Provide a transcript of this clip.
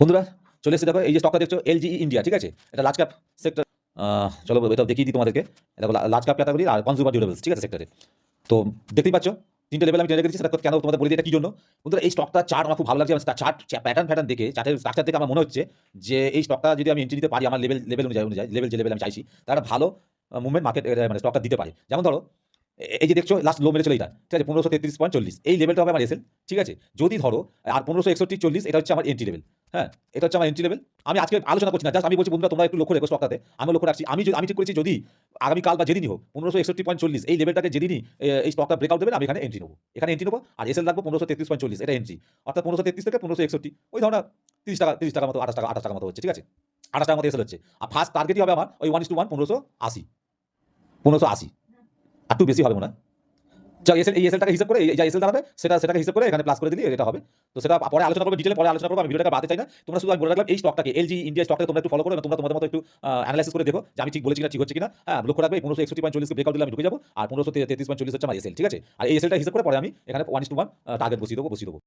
বন্ধুরা চলে এসেছে, দেখো এই যে স্টকটা দেখছো এলজিই ইন্ডিয়া, ঠিক আছে? এটা লার্জ ক্যাপ সেক্টর। চলো এটা দেখিয়ে দিই তোমাদেরকে। দেখো লার্জ ক্যাপ ক্যাটাগরি আর কনজিউমার ডিউরেবলস, ঠিক আছে, সেক্টরে। তো দেখতেই পাচ্ছ তিনটে লেভেল আমি টেনে রেখেছি, সেটা কেন তোমাদের বলে দিই এটা কি জন্য। বন্ধুরা এই স্টকটা চার্ট আমার খুব ভালো লাগছে, তার চার্ট প্যাটার্ন দেখে, চার্টের স্ট্রাকচার দেখে আমার মনে হচ্ছে যে এই স্টকটা যদি আমি এন্ট্রি নিতে পারি আমার লেভেল অনুযায়ী যে লেভেল আমি চাইছি, তার একটা ভালো মুভমেন্ট মার্কেট মানে স্টকটা দিতে পারে। যেমন ধরো এই যে দেখছো লাস্ট লো মেরেছিল এটা, ঠিক আছে, 1533.40, এই লেভেলটা হবে আমার এসএল, ঠিক আছে। যদি ধরো আর 1561.40 এটা হচ্ছে আমার এন্ট্রি লেভেল। হ্যাঁ, এটা হচ্ছে আমার এন্ট্রি লেভেল। আমি আজকে আলোচনা করছি না, জাস্ট আমি বলছি বন্ধুরা তোমরা একটু লক্ষ্য রেখো স্টকটাতে। আমি লক্ষ্য রাখছি, আমি ঠিক করেছি যদি আগামীকাল বা যেদিনই হোক 1561.40 এই লেভেলটাকে যেদিনই এই স্টকটা ব্রেকআউট দেবে আমি এখানে এন্ট্রি নেবো, আর এসএল রাখবো 1533.40, এটা এন্ট্রি। অর্থাৎ 1533 থেকে 1561, ওই ধরো না 30 টাকা মতো, 28 টাকা মতো হচ্ছে, ঠিক আছে। 28 টাকার মতো এসএল হচ্ছে। আর ফার্স্ট টার্গেটই হবে আমার ওই 1:1 1580, আর একটু বেশি হবে মনে হয়। চল এসএল, এই এসএলটাকে হিসাব করে এই যা এসএল দাঁড়াবে সেটাকে হিসাব করে এখানে প্লাস করে দিলে এটা হবে। তো সেটা পরে আলোচনা করবো, ডিটেইলে পরে আলোচনা করবো, আমি ভিডিওটাকে বাড়াতে চাই না। তোমরা শুধু আমি বলে রাখলাম এই স্টকটাকে এলজি ইন্ডিয়া স্টকটাকে তোমরা একটু ফলো করো এবং তোমরা তোমাদের মতো একটু অ্যানালাইসিস করে দেখো যে আমি ঠিক বলেছি কিনা, ঠিক হচ্ছে কিনা। হ্যাঁ, লক্ষ্য রাখবে 1561.40 কে ব্রেকআউট দিলে আমি ঢুকে যাবো, আর 1533.40 হচ্ছে আমার এসএল, ঠিক আছে। আর এই এসএলটা হিসাব করে পরে আমি এখানে 1:1 টার্গেট বসিয়ে দেবো।